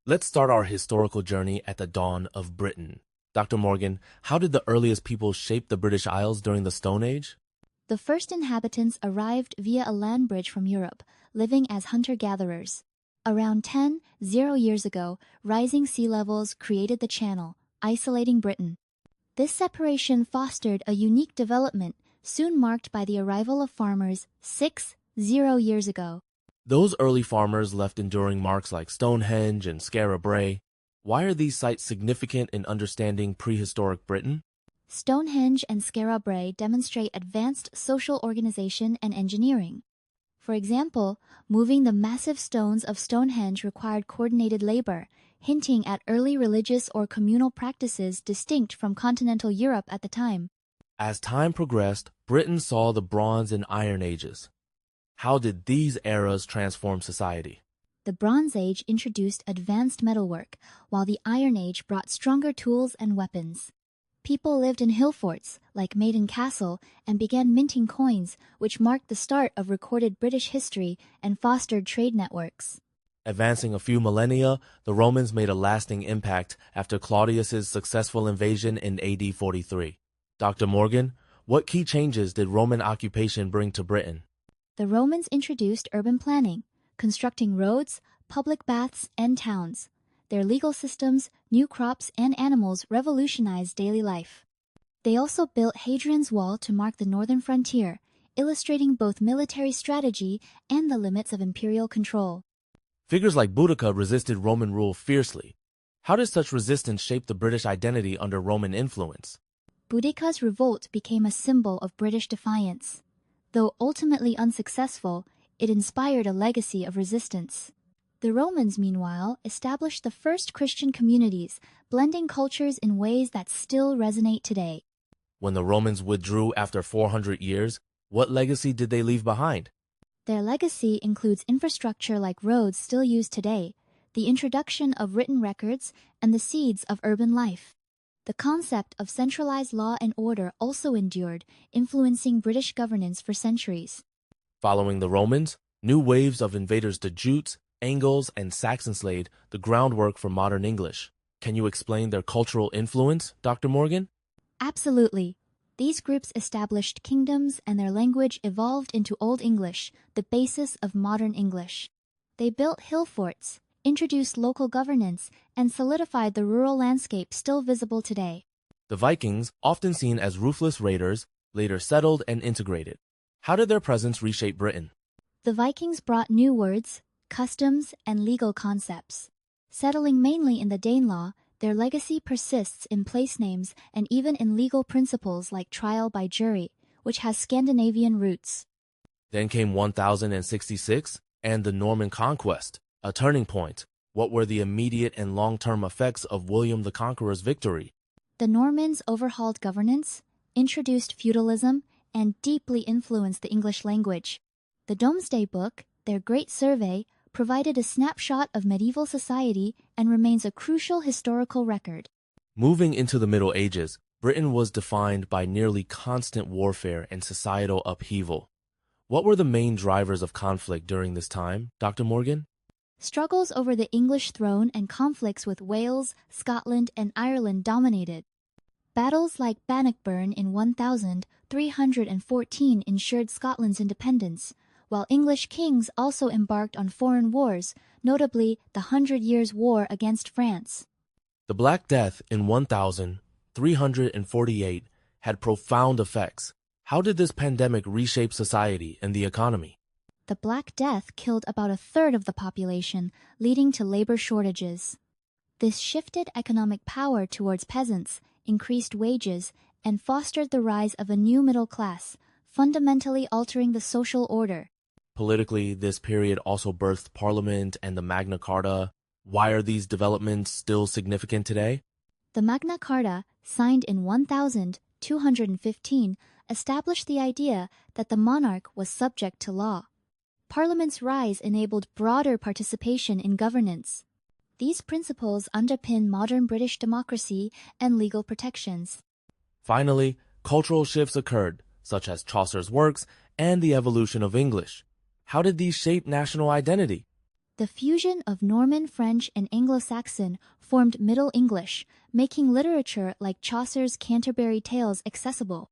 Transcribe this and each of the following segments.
Let's start our historical journey at the dawn of Britain. Dr. Morgan, how did the earliest peoples shape the British Isles during the Stone Age? The first inhabitants arrived via a land bridge from Europe, living as hunter-gatherers. Around 10,000 years ago, rising sea levels created the Channel, isolating Britain. This separation fostered a unique development, soon marked by the arrival of farmers 6,000 years ago. Those early farmers left enduring marks like Stonehenge and Skara Brae. Why are these sites significant in understanding prehistoric Britain? Stonehenge and Skara Brae demonstrate advanced social organization and engineering. For example, moving the massive stones of Stonehenge required coordinated labor, hinting at early religious or communal practices distinct from continental Europe at the time. As time progressed, Britain saw the Bronze and Iron Ages. How did these eras transform society? The Bronze Age introduced advanced metalwork, while the Iron Age brought stronger tools and weapons. People lived in hill forts, like Maiden Castle, and began minting coins, which marked the start of recorded British history and fostered trade networks. Advancing a few millennia, the Romans made a lasting impact after Claudius's successful invasion in AD 43. Dr. Morgan, what key changes did Roman occupation bring to Britain? The Romans introduced urban planning, constructing roads, public baths, and towns. Their legal systems, new crops, and animals revolutionized daily life. They also built Hadrian's Wall to mark the northern frontier, illustrating both military strategy and the limits of imperial control. Figures like Boudica resisted Roman rule fiercely. How did such resistance shape the British identity under Roman influence? Boudica's revolt became a symbol of British defiance. Though ultimately unsuccessful, it inspired a legacy of resistance. The Romans, meanwhile, established the first Christian communities, blending cultures in ways that still resonate today. When the Romans withdrew after 400 years, what legacy did they leave behind? Their legacy includes infrastructure like roads still used today, the introduction of written records, and the seeds of urban life. The concept of centralized law and order also endured, influencing British governance for centuries. Following the Romans, new waves of invaders, the Jutes, Angles, and Saxons laid the groundwork for modern English. Can you explain their cultural influence, Dr. Morgan? Absolutely. These groups established kingdoms and their language evolved into Old English, the basis of modern English. They built hill forts, introduced local governance, and solidified the rural landscape still visible today. The Vikings, often seen as ruthless raiders, later settled and integrated. How did their presence reshape Britain? The Vikings brought new words, customs, and legal concepts. Settling mainly in the Danelaw, their legacy persists in place names and even in legal principles like trial by jury, which has Scandinavian roots. Then came 1066 and the Norman Conquest, a turning point. What were the immediate and long-term effects of William the Conqueror's victory? The Normans overhauled governance, introduced feudalism, and deeply influenced the English language. The Domesday Book, their great survey, provided a snapshot of medieval society and remains a crucial historical record. Moving into the Middle Ages, Britain was defined by nearly constant warfare and societal upheaval. What were the main drivers of conflict during this time, Dr. Morgan? Struggles over the English throne and conflicts with Wales, Scotland, and Ireland dominated. Battles like Bannockburn in 1314 ensured Scotland's independence, while English kings also embarked on foreign wars, notably the 100 Years' War against France. The Black Death in 1348 had profound effects. How did this pandemic reshape society and the economy? The Black Death killed about a third of the population, leading to labor shortages. This shifted economic power towards peasants, increased wages, and fostered the rise of a new middle class, fundamentally altering the social order. Politically, this period also birthed Parliament and the Magna Carta. Why are these developments still significant today? The Magna Carta, signed in 1215, established the idea that the monarch was subject to law. Parliament's rise enabled broader participation in governance. These principles underpin modern British democracy and legal protections. Finally, cultural shifts occurred, such as Chaucer's works and the evolution of English. How did these shape national identity? The fusion of Norman French and Anglo-Saxon formed Middle English, making literature like Chaucer's Canterbury Tales accessible.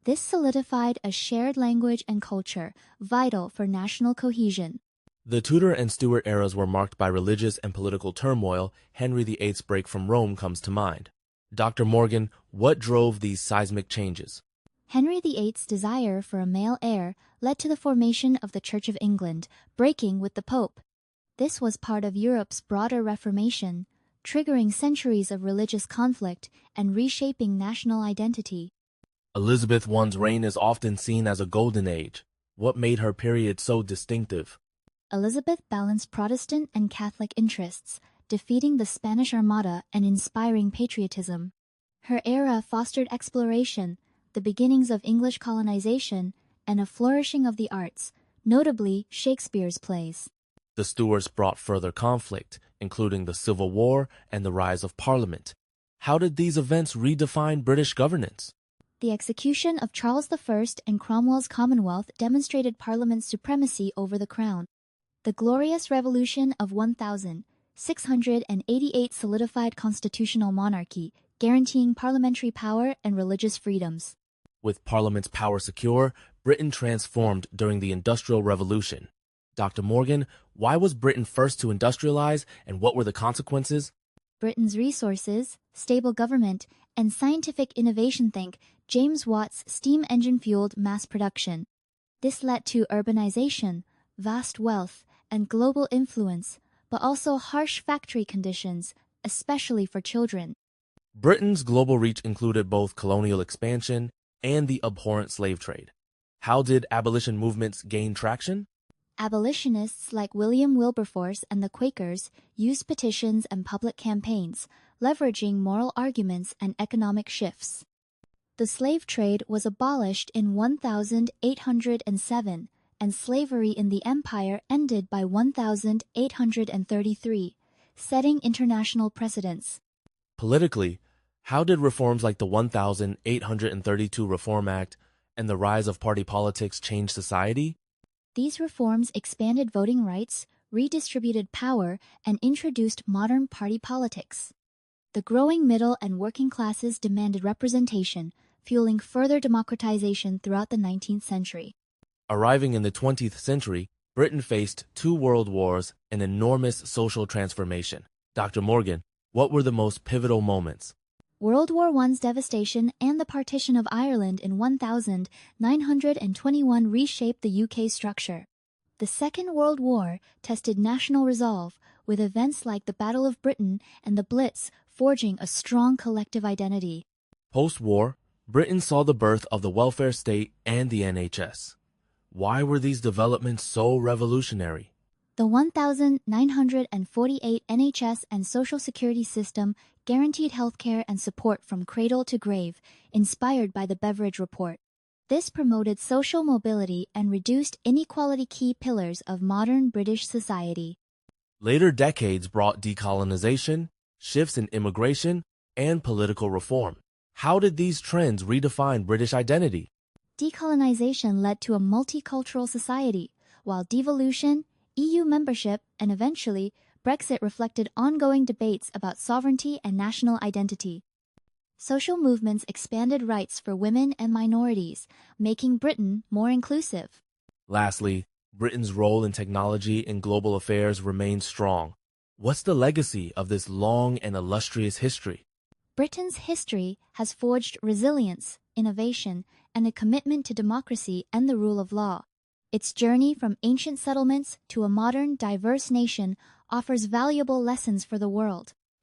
This solidified a shared language and culture, vital for national cohesion. The Tudor and Stuart eras were marked by religious and political turmoil. Henry VIII's break from Rome comes to mind. Dr. Morgan, what drove these seismic changes? Henry VIII's desire for a male heir led to the formation of the Church of England, breaking with the Pope. This was part of Europe's broader Reformation, triggering centuries of religious conflict and reshaping national identity. Elizabeth I's reign is often seen as a golden age. What made her period so distinctive? Elizabeth balanced Protestant and Catholic interests, defeating the Spanish Armada and inspiring patriotism. Her era fostered exploration, the beginnings of English colonization, and a flourishing of the arts, notably Shakespeare's plays. The Stuarts brought further conflict, including the Civil War and the rise of Parliament. How did these events redefine British governance? The execution of Charles I and Cromwell's Commonwealth demonstrated Parliament's supremacy over the Crown. The Glorious Revolution of 1688 solidified constitutional monarchy, guaranteeing parliamentary power and religious freedoms. With Parliament's power secure, Britain transformed during the Industrial Revolution. Dr. Morgan, why was Britain first to industrialize, and what were the consequences? Britain's resources, stable government, and scientific innovation. Think James Watt's steam engine-fueled mass production. This led to urbanization, vast wealth, and global influence, but also harsh factory conditions, especially for children. Britain's global reach included both colonial expansion and the abhorrent slave trade. How did abolition movements gain traction? Abolitionists like William Wilberforce and the Quakers used petitions and public campaigns, leveraging moral arguments and economic shifts. The slave trade was abolished in 1807, and slavery in the empire ended by 1833, setting international precedents. Politically, how did reforms like the 1832 Reform Act and the rise of party politics change society? These reforms expanded voting rights, redistributed power, and introduced modern party politics. The growing middle and working classes demanded representation, fueling further democratization throughout the 19th century. Arriving in the 20th century, Britain faced 2 world wars and enormous social transformation. Dr. Morgan, what were the most pivotal moments? World War I's devastation and the partition of Ireland in 1921 reshaped the UK structure. The Second World War tested national resolve, with events like the Battle of Britain and the Blitz forging a strong collective identity. Post-war, Britain saw the birth of the welfare state and the NHS. Why were these developments so revolutionary? The 1948 NHS and Social Security system guaranteed healthcare and support from cradle to grave, inspired by the Beveridge Report. This promoted social mobility and reduced inequality, key pillars of modern British society. Later decades brought decolonization, shifts in immigration, and political reform. How did these trends redefine British identity? Decolonization led to a multicultural society, while devolution, EU membership, and eventually Brexit reflected ongoing debates about sovereignty and national identity. Social movements expanded rights for women and minorities, making Britain more inclusive. Lastly, Britain's role in technology and global affairs remained strong. What's the legacy of this long and illustrious history? Britain's history has forged resilience, innovation, and a commitment to democracy and the rule of law. Its journey from ancient settlements to a modern, diverse nation offers valuable lessons for the world.